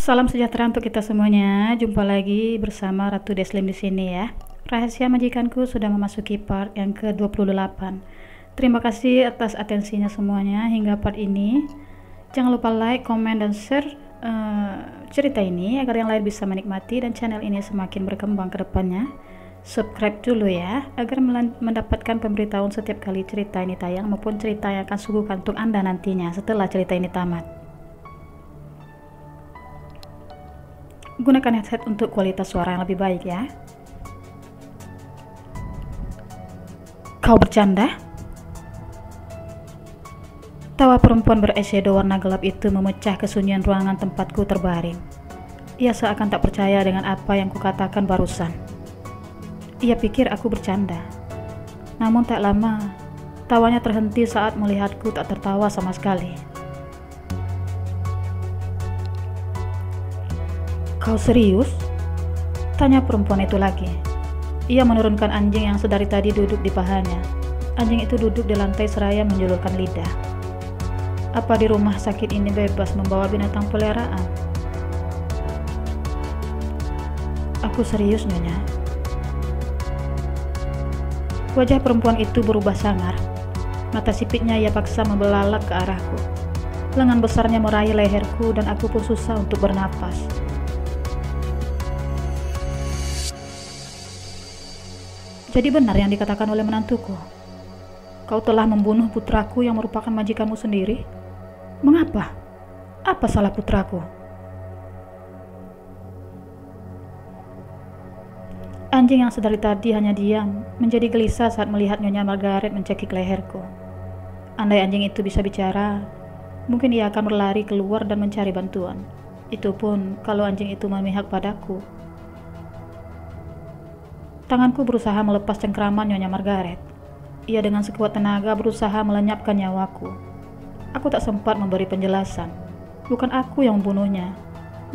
Salam sejahtera untuk kita semuanya. Jumpa lagi bersama Ratu Deslim di sini ya. Rahasia majikanku sudah memasuki part yang ke-28. Terima kasih atas atensinya semuanya hingga part ini. Jangan lupa like, komen, dan share cerita ini agar yang lain bisa menikmati dan channel ini semakin berkembang ke depannya. Subscribe dulu ya agar mendapatkan pemberitahuan setiap kali cerita ini tayang maupun cerita yang akan suguhkan untuk Anda nantinya setelah cerita ini tamat. Gunakan headset untuk kualitas suara yang lebih baik ya. Kau bercanda? Tawa perempuan bereshadow warna gelap itu memecah kesunyian ruangan tempatku terbaring. Ia seakan tak percaya dengan apa yang kukatakan barusan. Ia pikir aku bercanda. Namun tak lama, tawanya terhenti saat melihatku tak tertawa sama sekali. Kau serius? Tanya perempuan itu lagi. Ia menurunkan anjing yang sedari tadi duduk di pahanya. Anjing itu duduk di lantai seraya menjulurkan lidah. Apa di rumah sakit ini bebas membawa binatang peliharaan? Aku serius, Nyonya. Wajah perempuan itu berubah sangar. Mata sipitnya ia paksa membelalak ke arahku. Lengan besarnya meraih leherku dan aku pun susah untuk bernapas. Jadi benar yang dikatakan oleh menantuku. Kau telah membunuh putraku yang merupakan majikanmu sendiri. Mengapa? Apa salah putraku? Anjing yang sedari tadi hanya diam, menjadi gelisah saat melihat Nyonya Margaret mencekik leherku. Andai anjing itu bisa bicara, mungkin ia akan berlari keluar dan mencari bantuan. Itu pun kalau anjing itu memihak padaku. Tanganku berusaha melepas cengkraman Nyonya Margaret. Ia dengan sekuat tenaga berusaha melenyapkan nyawaku. Aku tak sempat memberi penjelasan. Bukan aku yang membunuhnya.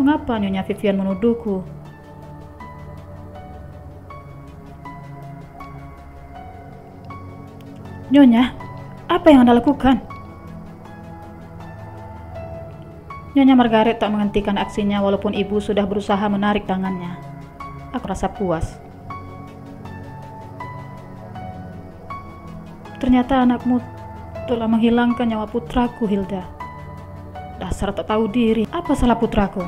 Mengapa Nyonya Vivian menuduhku? Nyonya, apa yang Anda lakukan? Nyonya Margaret tak menghentikan aksinya walaupun ibu sudah berusaha menarik tangannya. Aku rasa puas. Ternyata anakmu telah menghilangkan nyawa putraku, Hilda. Dasar tak tahu diri. Apa salah putraku?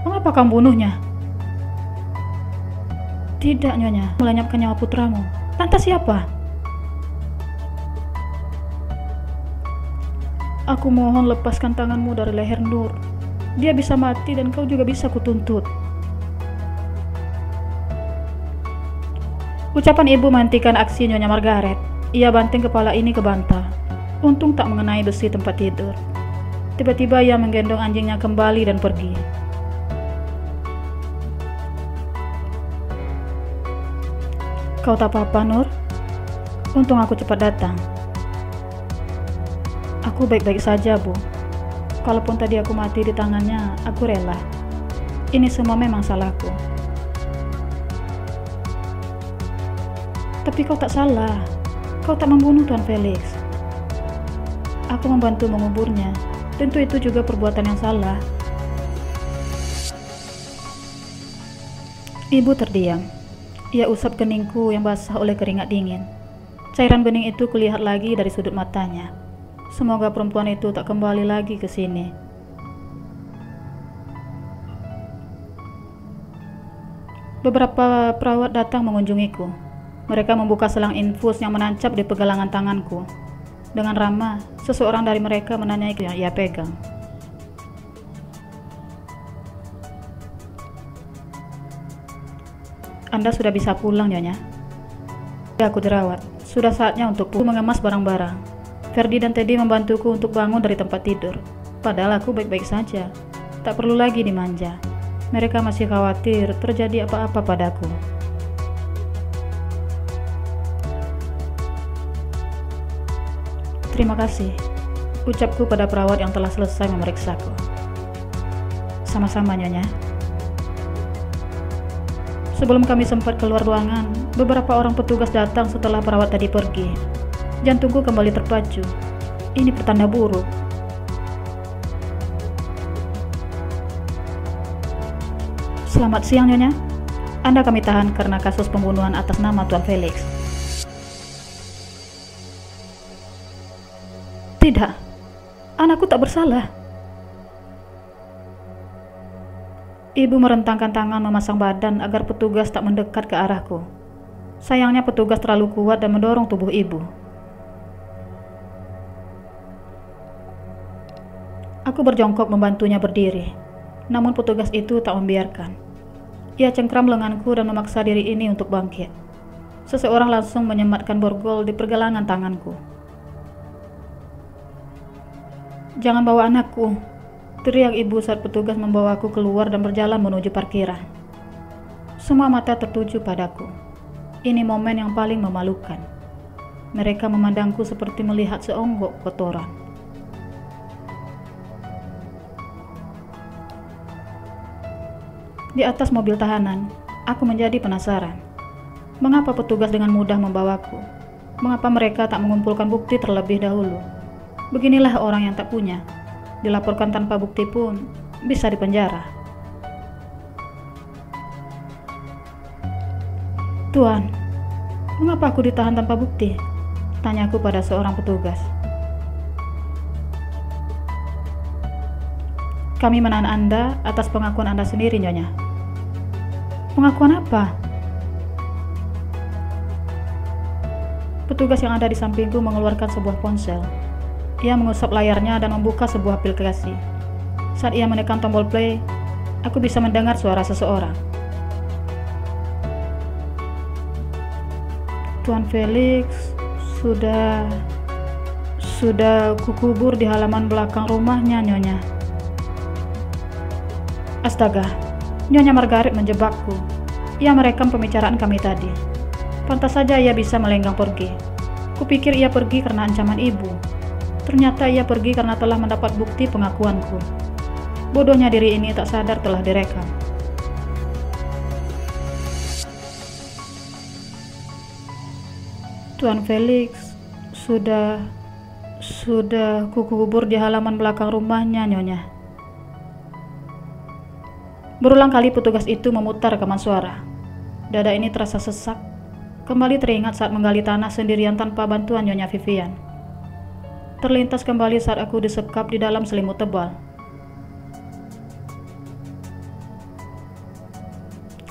Mengapa kamu bunuhnya? Tidak, Nyonya. Melenyapkan nyawa putramu. Lantas siapa? Aku mohon lepaskan tanganmu dari leher Nur. Dia bisa mati dan kau juga bisa kutuntut. Ucapan ibu menghentikan aksi Nyonya Margaret. Ia banting kepala ini ke bantal. Untung tak mengenai besi tempat tidur. Tiba-tiba ia menggendong anjingnya kembali dan pergi. Kau tak apa-apa, Nur? Untung aku cepat datang. Aku baik-baik saja, Bu. Kalaupun tadi aku mati di tangannya, aku rela. Ini semua memang salahku. Tapi kau tak salah. Kau tak membunuh Tuan Felix. Aku membantu menguburnya. Tentu itu juga perbuatan yang salah. Ibu terdiam. Ia usap keningku yang basah oleh keringat dingin. Cairan bening itu kulihat lagi dari sudut matanya. Semoga perempuan itu tak kembali lagi ke sini. Beberapa perawat datang mengunjungiku. Mereka membuka selang infus yang menancap di pergelangan tanganku. Dengan ramah, seseorang dari mereka menanyai yang ia pegang. Anda sudah bisa pulang, Nyonya. Aku dirawat. Sudah saatnya untukku mengemas barang-barang. Ferdi dan Teddy membantuku untuk bangun dari tempat tidur. Padahal aku baik-baik saja. Tak perlu lagi dimanja. Mereka masih khawatir terjadi apa-apa padaku. Terima kasih, ucapku pada perawat yang telah selesai memeriksaku. Sama-sama, Nyonya. Sebelum kami sempat keluar ruangan, beberapa orang petugas datang setelah perawat tadi pergi. Jantungku kembali terpacu. Ini pertanda buruk. Selamat siang, Nyonya. Anda kami tahan karena kasus pembunuhan atas nama Tuan Felix. Tidak, anakku tak bersalah. Ibu merentangkan tangan memasang badan agar petugas tak mendekat ke arahku. Sayangnya petugas terlalu kuat dan mendorong tubuh ibu. Aku berjongkok membantunya berdiri, namun petugas itu tak membiarkan. Ia cengkram lenganku dan memaksa diri ini untuk bangkit. Seseorang langsung menyematkan borgol di pergelangan tanganku. "Jangan bawa anakku," teriak ibu saat petugas membawaku keluar dan berjalan menuju parkiran. Semua mata tertuju padaku. Ini momen yang paling memalukan. Mereka memandangku seperti melihat seonggok kotoran. Di atas mobil tahanan, aku menjadi penasaran. Mengapa petugas dengan mudah membawaku? Mengapa mereka tak mengumpulkan bukti terlebih dahulu? Beginilah orang yang tak punya. Dilaporkan tanpa bukti pun bisa dipenjara. "Tuan, mengapa aku ditahan tanpa bukti?" tanyaku pada seorang petugas. "Kami menahan Anda atas pengakuan Anda sendiri, Nyonya." "Pengakuan apa?" Petugas yang ada di sampingku mengeluarkan sebuah ponsel. Ia mengusap layarnya dan membuka sebuah aplikasi. Saat ia menekan tombol play, aku bisa mendengar suara seseorang. "Tuan Felix sudah kukubur di halaman belakang rumahnya, Nyonya." Astaga, Nyonya Margaret menjebakku. Ia merekam pembicaraan kami tadi. Pantas saja ia bisa melenggang pergi. Kupikir ia pergi karena ancaman ibu. Ternyata ia pergi karena telah mendapat bukti pengakuanku. Bodohnya diri ini tak sadar telah direkam. "Tuan Felix sudah kukubur di halaman belakang rumahnya, Nyonya." Berulang kali petugas itu memutar rekaman suara. Dada ini terasa sesak. Kembali teringat saat menggali tanah sendirian tanpa bantuan Nyonya Vivian. Terlintas kembali saat aku disekap di dalam selimut tebal.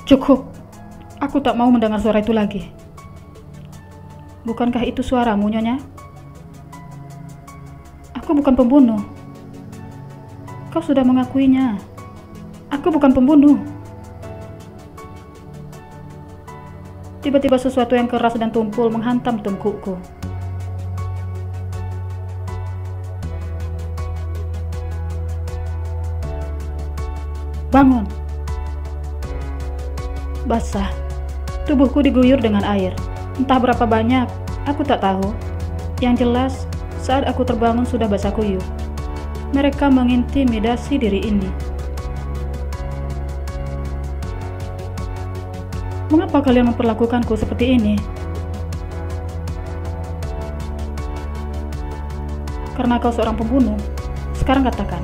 "Cukup. Aku tak mau mendengar suara itu lagi." "Bukankah itu suaramu, Nyonya?" "Aku bukan pembunuh." "Kau sudah mengakuinya." "Aku bukan pembunuh." Tiba-tiba sesuatu yang keras dan tumpul menghantam tengkukku. "Bangun!" Basah. Tubuhku diguyur dengan air. Entah berapa banyak, aku tak tahu. Yang jelas, saat aku terbangun sudah basah kuyup. Mereka mengintimidasi diri ini. "Mengapa kalian memperlakukanku seperti ini?" "Karena kau seorang pembunuh. Sekarang katakan,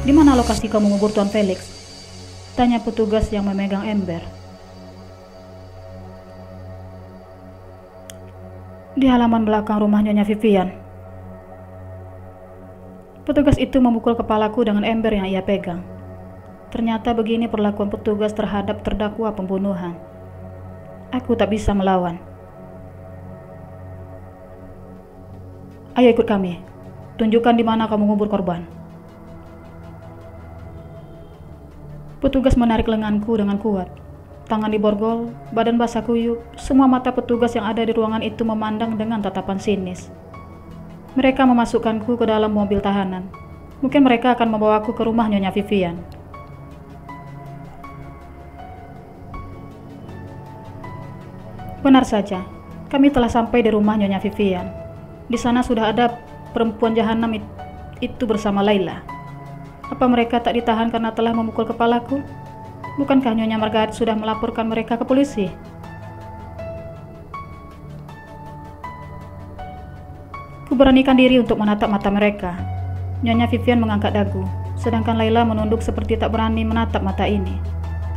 di mana lokasi kau mengubur Tuan Felix?" tanya petugas yang memegang ember. "Di halaman belakang rumah Nyonya Vivian." Petugas itu memukul kepalaku dengan ember yang ia pegang. Ternyata begini perlakuan petugas terhadap terdakwa pembunuhan. Aku tak bisa melawan. "Ayo ikut kami. Tunjukkan di mana kamu mengubur korban." Petugas menarik lenganku dengan kuat. Tangan diborgol, badan basah kuyup. Semua mata petugas yang ada di ruangan itu memandang dengan tatapan sinis. Mereka memasukkanku ke dalam mobil tahanan. Mungkin mereka akan membawaku ke rumah Nyonya Vivian. Benar saja, kami telah sampai di rumah Nyonya Vivian. Di sana sudah ada perempuan jahanam itu bersama Laila. Apa mereka tak ditahan karena telah memukul kepalaku? Bukankah Nyonya Margaret sudah melaporkan mereka ke polisi? Kuberanikan diri untuk menatap mata mereka. Nyonya Vivian mengangkat dagu, sedangkan Laila menunduk seperti tak berani menatap mata ini.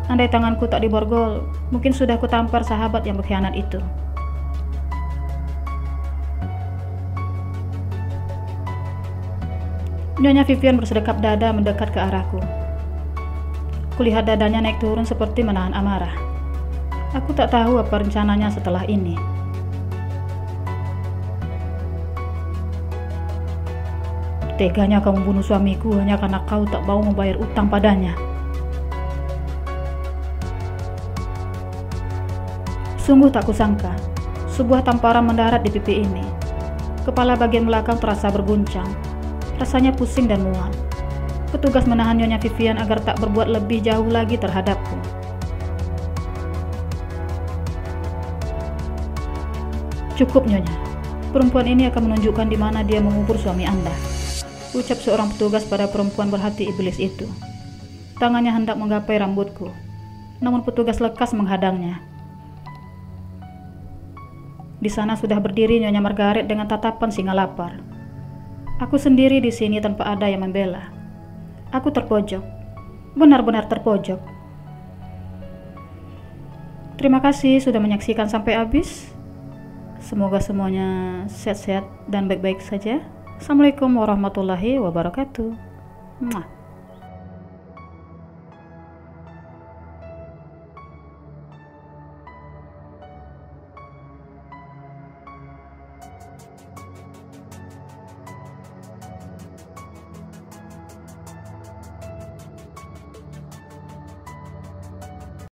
Andai tanganku tak diborgol, mungkin sudah kutampar sahabat yang berkhianat itu. Nyonya Vivian bersedekap dada mendekat ke arahku. Kulihat dadanya naik turun seperti menahan amarah. Aku tak tahu apa rencananya setelah ini. Teganya kau membunuh suamiku hanya karena kau tak mau membayar utang padanya. Sungguh tak kusangka, sebuah tamparan mendarat di pipi ini. Kepala bagian belakang terasa berguncang. Rasanya pusing dan mual. Petugas menahan Nyonya Vivian agar tak berbuat lebih jauh lagi terhadapku. Cukup, Nyonya. Perempuan ini akan menunjukkan di mana dia mengubur suami Anda, ucap seorang petugas pada perempuan berhati iblis itu. Tangannya hendak menggapai rambutku, namun petugas lekas menghadangnya. Di sana sudah berdiri Nyonya Margaret dengan tatapan singa lapar. Aku sendiri di sini tanpa ada yang membela. Aku terpojok, benar-benar terpojok. Terima kasih sudah menyaksikan sampai habis. Semoga semuanya sehat-sehat dan baik-baik saja. Assalamualaikum warahmatullahi wabarakatuh. Mwah.